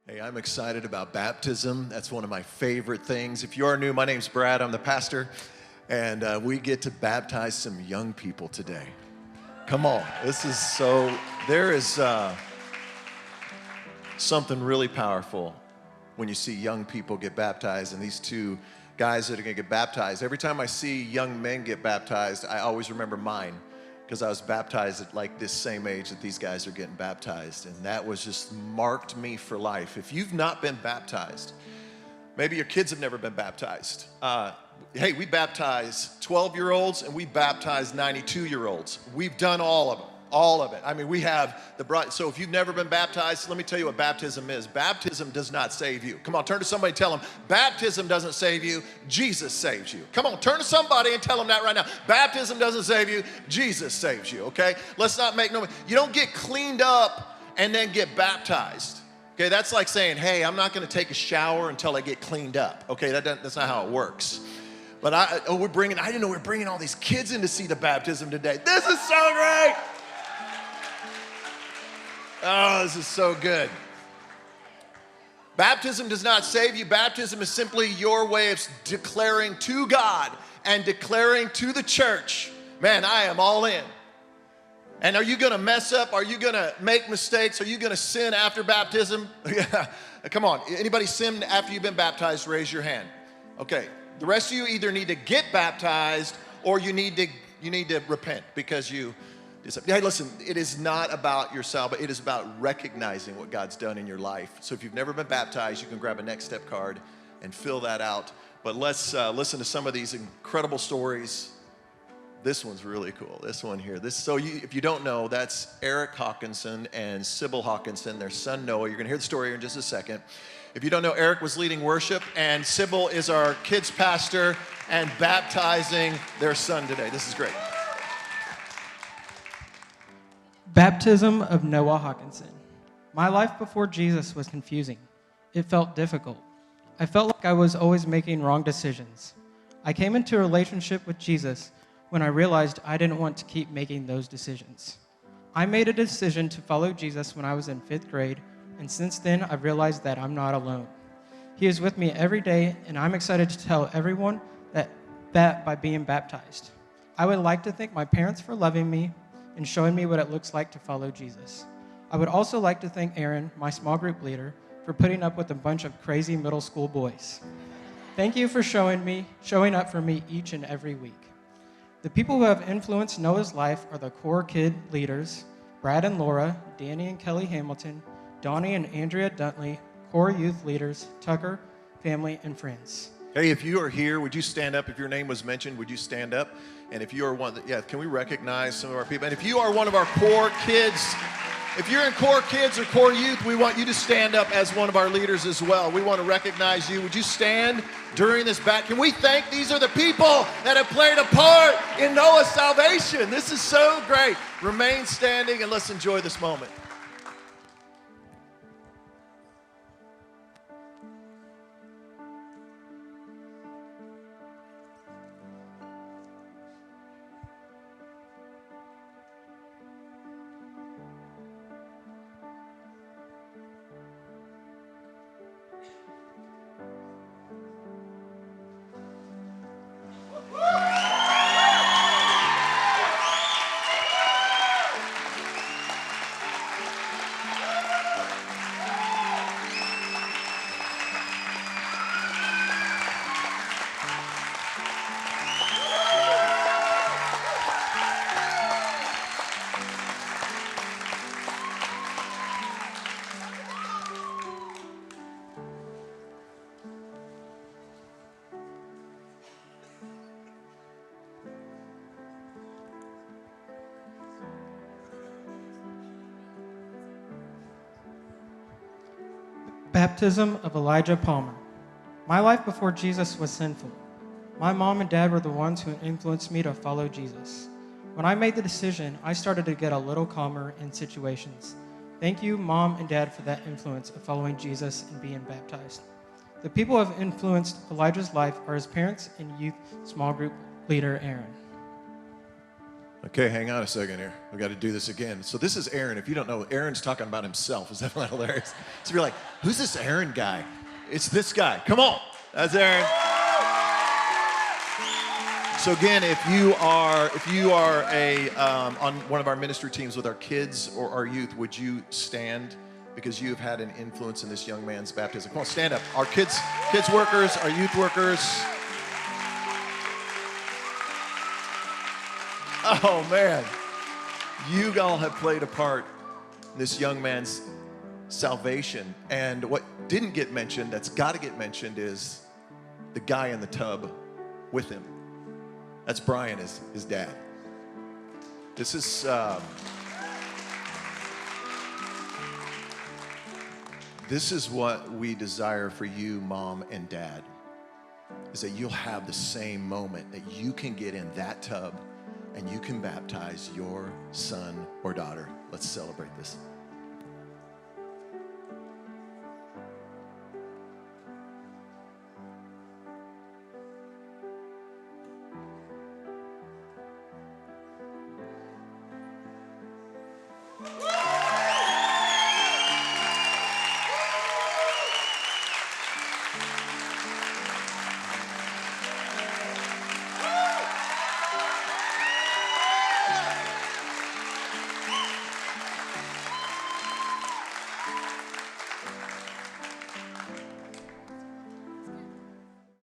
Hey, I'm excited about baptism. That's one of my favorite things. If you are new, my name's Brad. I'm the pastor, and we get to baptize some young people today. Come on, there is something really powerful when you see young people get baptized, and these two guys that are gonna get baptized. Every time I see young men get baptized, I always remember mine, because I was baptized at like this same age that these guys are getting baptized, and that was just marked me for life. If you've not been baptized, maybe your kids have never been baptized. Hey, we baptize 12-year-olds and we baptize 92-year-olds. We've done all of them. All of it. I mean, we have the bride. So if you've never been baptized, let me tell you what baptism is. Baptism does not save you. Come on, turn to somebody and tell them, baptism doesn't save you, Jesus saves you. Come on, turn to somebody and tell them that right now. Baptism doesn't save you, Jesus saves you, okay? Let's not make you don't get cleaned up and then get baptized. Okay, that's like saying, hey, I'm not gonna take a shower until I get cleaned up. Okay, that's not how it works. But I didn't know we're bringing all these kids in to see the baptism today. This is so great. Oh, this is so good. Baptism does not save you. Baptism is simply your way of declaring to God and declaring to the church, man, I am all in. And are you gonna mess up? Are you gonna make mistakes? Are you gonna sin after baptism? Yeah. Come on, anybody sin after you've been baptized, raise your hand. Okay, the rest of you either need to get baptized or you need to repent because you. Hey, listen, it is not about yourself, but it is about recognizing what God's done in your life. So if you've never been baptized, you can grab a Next Step card and fill that out. But let's listen to some of these incredible stories. This one's really cool. This one here. If you don't know, that's Eric Hawkinson and Sybil Hawkinson, their son Noah. You're going to hear the story here in just a second. If you don't know, Eric was leading worship, and Sybil is our kids pastor and baptizing their son today. This is great. Baptism of Noah Hawkinson. My life before Jesus was confusing. It felt difficult. I felt like I was always making wrong decisions. I came into a relationship with Jesus when I realized I didn't want to keep making those decisions. I made a decision to follow Jesus when I was in 5th grade, and since then I've realized that I'm not alone. He is with me every day, and I'm excited to tell everyone that by being baptized. I would like to thank my parents for loving me and showing me what it looks like to follow Jesus. I would also like to thank Aaron, my small group leader, for putting up with a bunch of crazy middle school boys. Thank you for showing up for me each and every week. The people who have influenced Noah's life are the core kid leaders, Brad and Laura, Danny and Kelly Hamilton, Donnie and Andrea Duntley, core youth leaders, Tucker, family, and friends. Hey, if you are here, would you stand up? If your name was mentioned, would you stand up? And if you are can we recognize some of our people? And if you are one of our core kids, if you're in core kids or core youth, we want you to stand up as one of our leaders as well. We want to recognize you. Would you stand during this Can we thank these are the people that have played a part in Noah's salvation? This is so great. Remain standing and let's enjoy this moment. Baptism of Elijah Palmer. My life before Jesus was sinful. My mom and dad were the ones who influenced me to follow Jesus. When I made the decision, I started to get a little calmer in situations. Thank you, Mom and Dad, for that influence of following Jesus and being baptized. The people who have influenced Elijah's life are his parents and youth small group leader, Aaron. Okay, hang on a second here. We got to do this again. So this is Aaron. If you don't know, Aaron's talking about himself. Is that not hilarious? So you're like, who's this Aaron guy? It's this guy. Come on. That's Aaron. So again, if you are on one of our ministry teams with our kids or our youth, would you stand because you have had an influence in this young man's baptism? Come on, stand up. Our kids workers, our youth workers. Oh man, you all have played a part in this young man's salvation. And what didn't get mentioned, that's got to get mentioned, is the guy in the tub with him. That's Brian, his dad. This is what we desire for you, mom and dad, is that you'll have the same moment that you can get in that tub and you can baptize your son or daughter. Let's celebrate this. Woo!